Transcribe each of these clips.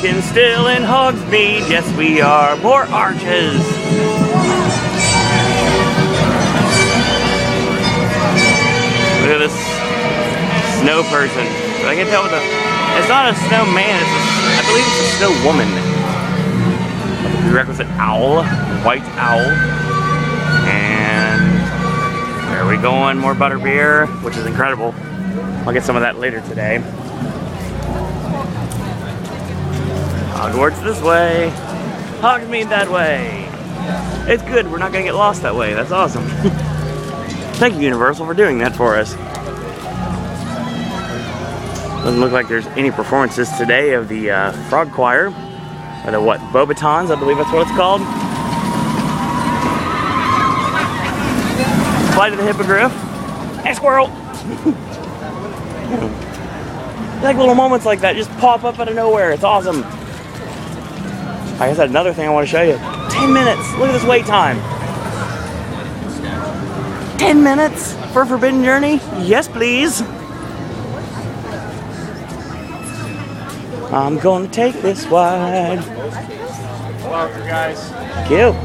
Pumpkin still in Hogsmeade. Yes, we are. More arches. Look at this snow person. I can tell with it's not a snowman, I believe it's a snow woman. The prerequisite owl, white owl. And there we go on, more butterbeer, which is incredible. I'll get some of that later today. Hogwarts this way, Hogsmeade that way. It's good, we're not gonna get lost that way, that's awesome. Thank you, Universal, for doing that for us. Doesn't look like there's any performances today of the Frog Choir, or the what, Bobatons, I believe that's what it's called. Flight of the Hippogriff. Hey, squirrel! Like little moments like that just pop up out of nowhere. It's awesome. Like I said, another thing I want to show you. 10 minutes. Look at this wait time. 10 minutes for Forbidden Journey? Yes, please. I'm gonna take this wide. Welcome, guys. Thank you.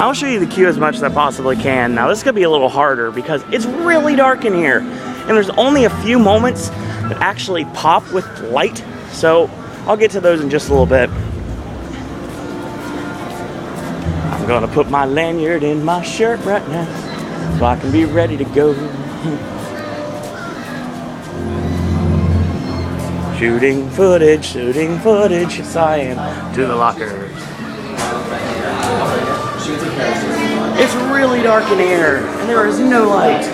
I'll show you the queue as much as I possibly can. Now, this is gonna be a little harder because it's really dark in here. And there's only a few moments that actually pop with light. So, I'll get to those in just a little bit. I'm gonna put my lanyard in my shirt right now so I can be ready to go. Shooting footage, yes I am, to the lockers. It's really dark in here, and there is no light.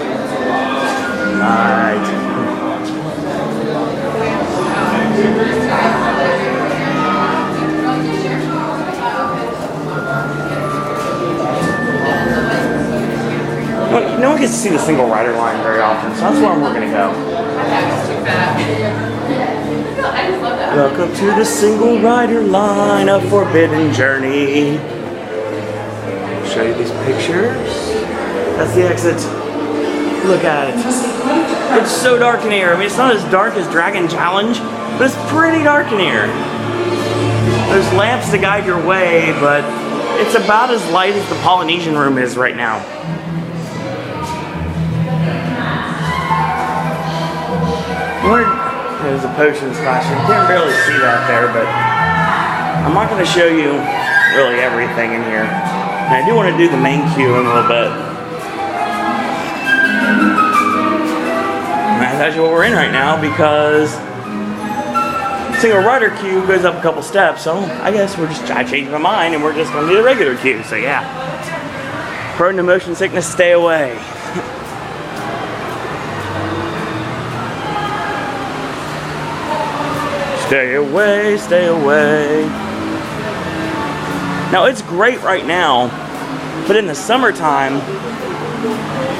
Well, no one gets to see the single rider line very often, so that's where we're gonna go. Welcome to the single rider line of Forbidden Journey. Show you these pictures. That's the exit. Look at it. It's so dark in here. I mean, it's not as dark as Dragon Challenge, but it's pretty dark in here. There's lamps to guide your way, but it's about as light as the Polynesian room is right now. There's a potion splashing. You can't barely see that there, but I'm not going to show you really everything in here. And I do want to do the main queue in a little bit. And that's actually what we're in right now because single rider queue goes up a couple steps. So I guess I changed my mind and we're just going to do the regular queue. So yeah. Prone to motion sickness, stay away. Stay away, stay away. Now it's great right now, but in the summertime,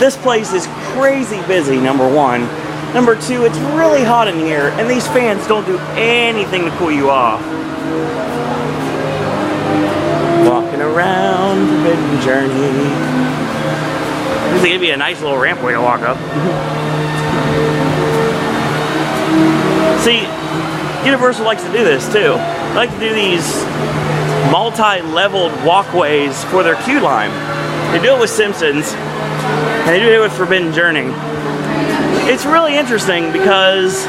this place is crazy busy, number one. Number two, it's really hot in here, and these fans don't do anything to cool you off. Walking around Forbidden Journey. This is gonna be a nice little rampway to walk up. See, Universal likes to do this too. They like to do these multi-leveled walkways for their queue line. They do it with Simpsons, and they do it with Forbidden Journey. It's really interesting because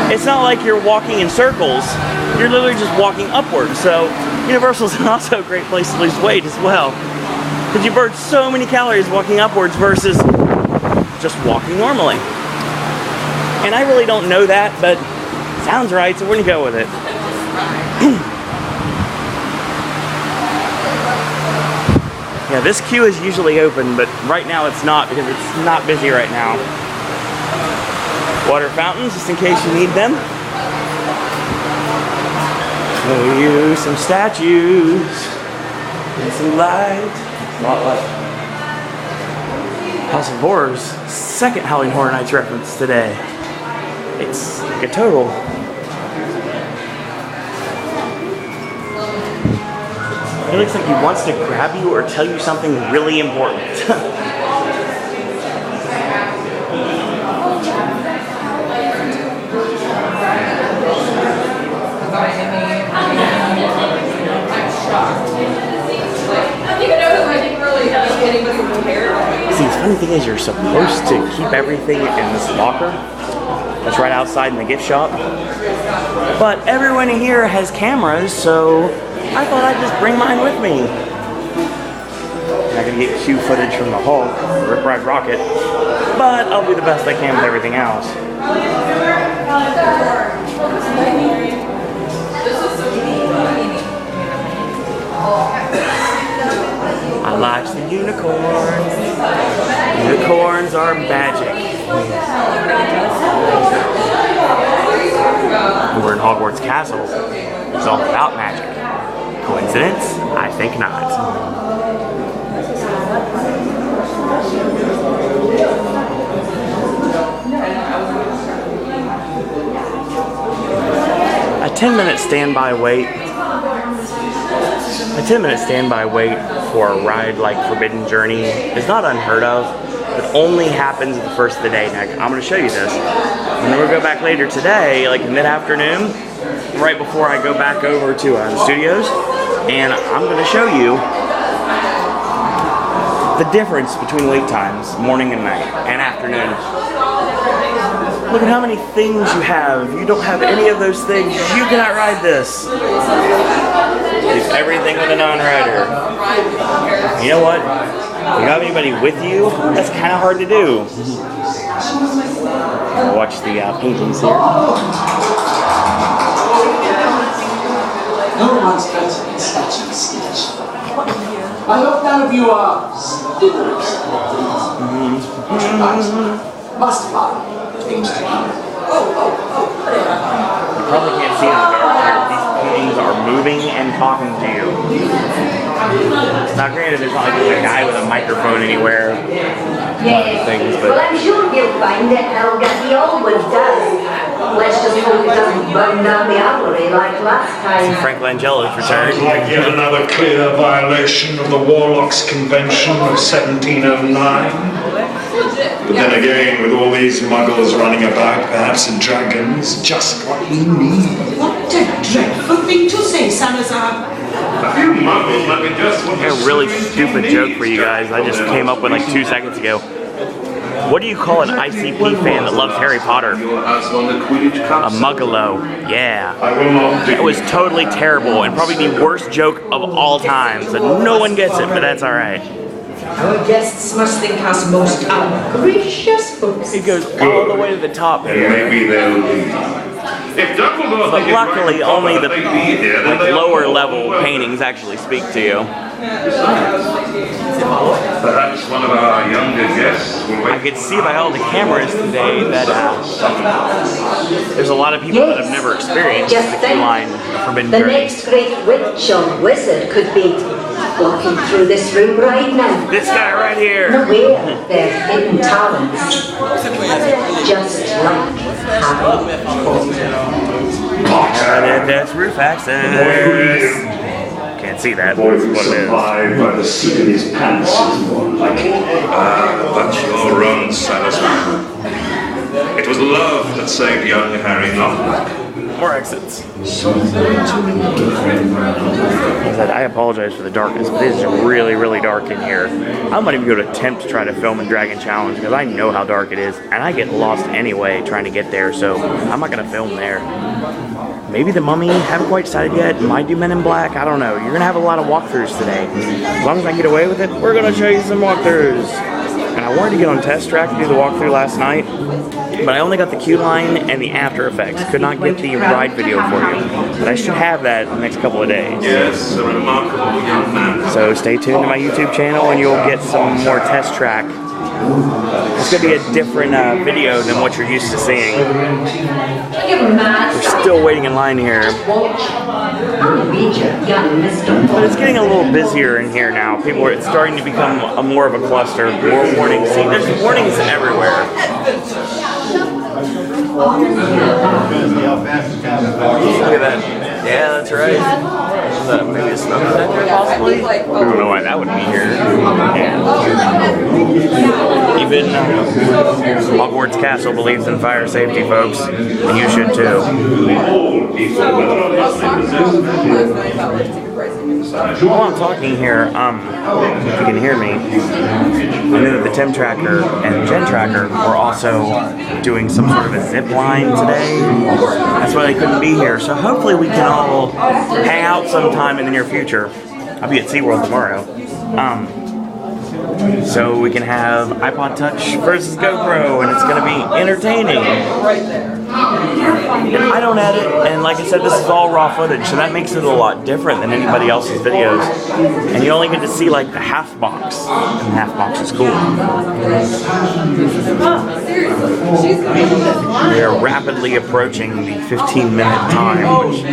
it's not like you're walking in circles. You're literally just walking upwards. So Universal's also a great place to lose weight as well, because you burn so many calories walking upwards versus just walking normally. And I really don't know that, but sounds right, so we're gonna go with it. Yeah, this queue is usually open, but right now it's not because it's not busy right now. Water fountains, just in case you need them. Show you some statues and some light. Spotlight. House of Horrors, second Halloween Horror Nights reference today. It's like a total. It looks like he wants to grab you or tell you something really important. See, the funny thing is you're supposed to keep everything in this locker that's right outside in the gift shop. But everyone here has cameras, so I thought I'd just bring mine with me. I'm not gonna get Q footage from the Hulk, Rip Ride Rocket, but I'll do the best I can with everything else. I like the unicorns. Unicorns are magic. We're in Hogwarts Castle. It's all about magic. Coincidence? I think not. A 10-minute standby wait. A 10-minute standby wait for a ride like Forbidden Journey is not unheard of, but only happens at the first of the day. Now, I'm going to show you this. And then we'll go back later today, like mid-afternoon, right before I go back over to the studios, and I'm going to show you the difference between wait times, morning and night, and afternoon. Look at how many things you have. You don't have any of those things. You cannot ride this. It's everything with a non-rider. You know what? If you have anybody with you, that's kind of hard to do. I'll watch the paintings here. No one's better than sketching sketch. I hope none of you are diddlers. Must find things to do. You probably can't see in the dark here. These paintings are moving and talking to you. Now, granted, there's not like a guy with a microphone anywhere. Things, but well, I'm sure you'll find that Helga, he always does. Let's just hope it doesn't burn down the Owlery like last time. Frank Langella's returned. Sounds like yet another clear violation of the Warlocks Convention of 1709. But then again, with all these muggles running about, perhaps a dragon's just what we need. What a dreadful thing to say, Salazar. A few muggles might be just what I have a really stupid joke for you guys. I just came up with like 2 seconds ago. What do you call an ICP fan that loves Harry Potter? A muggalo. Yeah. It was totally terrible and probably the worst joke of all time. So no one gets it, but that's alright. Our guests must think us most ungracious folks. It goes all the way to the top here. Maybe they'll leave. If Dumbledore But luckily, only the lower level paintings actually speak to you. Perhaps one of our younger guests will I could see by all the cameras today that there's a lot of people that have never experienced Just the think, queue line Forbidden the Journey. next great witch or wizard could be walking through this room right now. This guy right here. Unaware of their hidden talents. Just like Harry Potter. That's roof access. Can't see that, but that's what it is. survived by the seat of his pants is more like it. But you're wrong, Salazar. It was love that saved young Harry Lovelock. More exits. I apologize for the darkness, but it is really, really dark in here. I'm not even going to attempt to try to film in Dragon Challenge because I know how dark it is, and I get lost anyway trying to get there, so I'm not going to film there. Maybe the Mummy, haven't quite decided yet. Might do Men in Black, I don't know. You're going to have a lot of walkthroughs today. As long as I get away with it, we're going to show you some walkthroughs. And I wanted to get on Test Track to do the walkthrough last night, but I only got the queue line and the After Effects. Could not get the ride video for you. But I should have that in the next couple of days. Yes, a remarkable young man. So stay tuned to my YouTube channel and you'll get some more Test Track. It's going to be a different video than what you're used to seeing. We're still waiting in line here. But it's getting a little busier in here now. It's starting to become more of a cluster. More warnings. See, there's warnings everywhere. Look at that. Yeah, that's right. Maybe a smoke detector, possibly? I don't know why that would be here. Yeah. Even Hogwarts Castle believes in fire safety, folks. And you should too. while I'm talking here, if you can hear me, I know that the Tim Tracker and Gen Tracker were also doing some sort of a zip line today. That's why they couldn't be here. So hopefully we can all hang out sometime in the near future. I'll be at SeaWorld tomorrow. So we can have iPod Touch versus GoPro, and it's going to be entertaining. I don't edit, and like I said, this is all raw footage, so that makes it a lot different than anybody else's videos. And you only get to see like the half box, and the half box is cool. We are rapidly approaching the 15-minute time, which,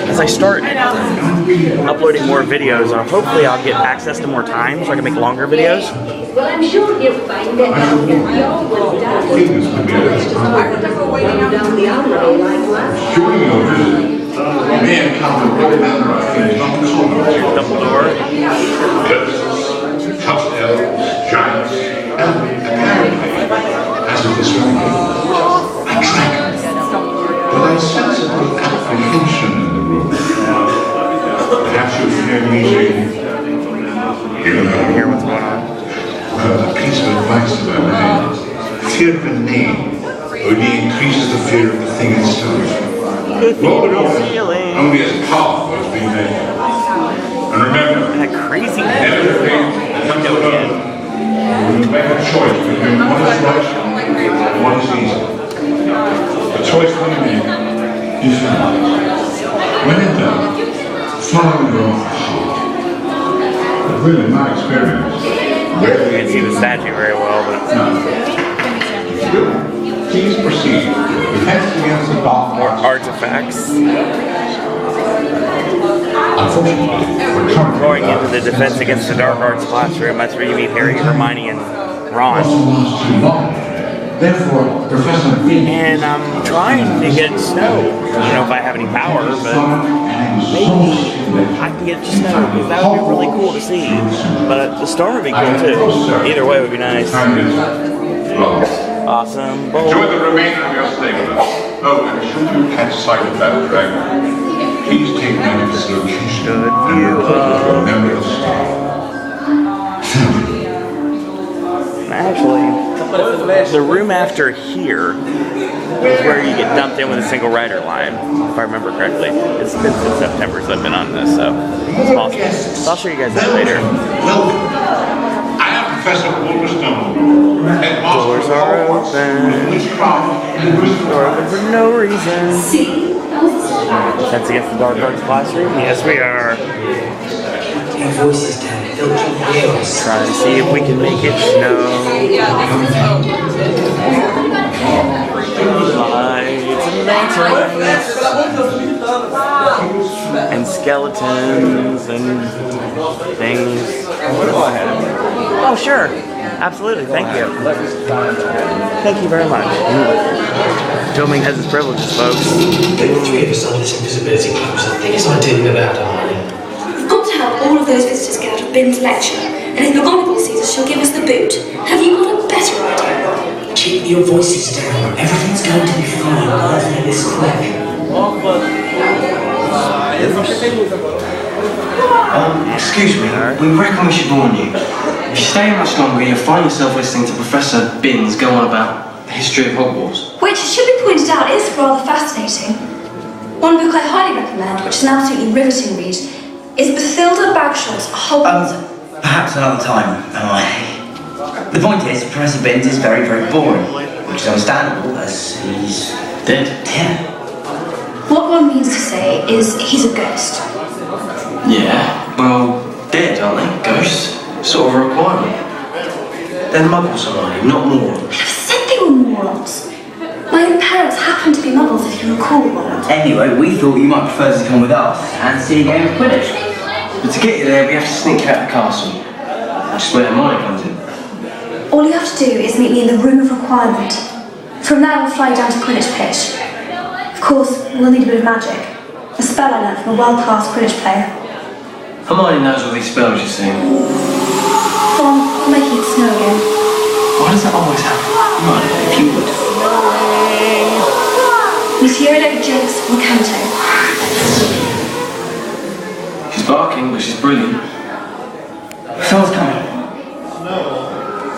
as I start uploading more videos, hopefully I'll get access to more time so I can make longer videos. Well, I'm sure you'll find that I'll get the old one done. Down the alleyway like last. During your visit, you may encounter all manner of things not common to Dumbledore. ghosts, tough elves, giants, and apparently, as of this moment, a dragon. But I sense a little apprehension in the room. Perhaps you fear meeting. You know. Hear what's going on. A piece of advice that I made. Fear of a name only increases the fear of the thing itself. Only as powerful as being made. And remember, That crazy everything comes alone. You make a choice between what is right and what is easy. The choice when you make is yours. When in doubt, follow your heart. But really, my experience. You can't see the statue very well, but Please proceed. Defense against the dark arts. artifacts. Unfortunately, we're currently Going into the Defense Against the Dark Arts classroom, that's where you meet Harry, Hermione, and Ron. too long. Therefore, Professor B. And I'm trying to get snow. I don't know if I have any power, but maybe I can get snow, because that would be really cool to see. But the star would be cool too. Either way would be nice. Awesome. Bowl. Enjoy the remainder of your stay with us. Oh, and should you catch sight of that dragon, please take note of its location. Good view of. Remember the star. Actually, the room after here is where you get dumped in with a single rider line, if I remember correctly. It's been since September since I've been on this, so it's possible. So I'll show you guys that later. Welcome. I am Professor Albus Dumbledore, headmaster Doors of are Hogwarts, open. witchcraft and Or wizardry. open for no reason. That's against the Dark Arts classroom? Yes, we are. Your voices down. Don't you hear us? Trying to see if we can make it snow. Lights and lanterns. And skeletons and things. Go ahead. Oh, sure. Absolutely. Thank you. Thank you very much. Filming has its privileges, folks. Take the three of us under this invisibility cloak, so the thing is I didn't know about Arnie. We've got to help all of those visitors get out of Bin's lecture, and if McGonagall sees us, she'll give us the boot. Have you got a better idea? Keep your voices down. Everything's going to be fine. I'll take this quick. Excuse me, we reckon we should warn you. If you stay much longer, you'll find yourself listening to Professor Binns go on about the history of Hogwarts. Which, it should be pointed out, is rather fascinating. One book I highly recommend, which is an absolutely riveting read, is Bathilda Bagshaw's Hogwarts. Perhaps another time, am I? The point is, Professor Binns is very, very boring, which is understandable as he's dead. Yeah. What one means to say is he's a ghost. Yeah, well, dead, aren't they? Ghosts? Sort of a requirement. They're muggles, Hermione, not morons. I said they were morons. My own parents happen to be muggles, if you recall, Ronald. Anyway, we thought you might prefer to come with us and see a game of Quidditch. But to get you there, we have to sneak out the castle. Which is where Hermione comes in. All you have to do is meet me in the Room of Requirement. From there, we'll fly down to Quidditch pitch. Of course, we'll need a bit of magic. A spell I learned from a world-class Quidditch player. Hermione knows all these spells, you see. Go on, I'm making it snow again. Why does that always happen? Hermione, if you would. Monsieur Jinx Macanto. barking, but she's brilliant. Someone's coming.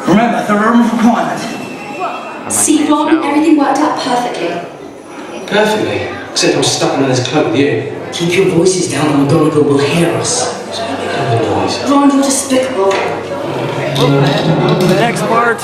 Remember, the room of requirement. See, Ron, everything worked out perfectly. Perfectly. Except I'm stuck under this cloak with you. Keep your voices down or McGonagall will hear us. Ron, you're despicable. Next part.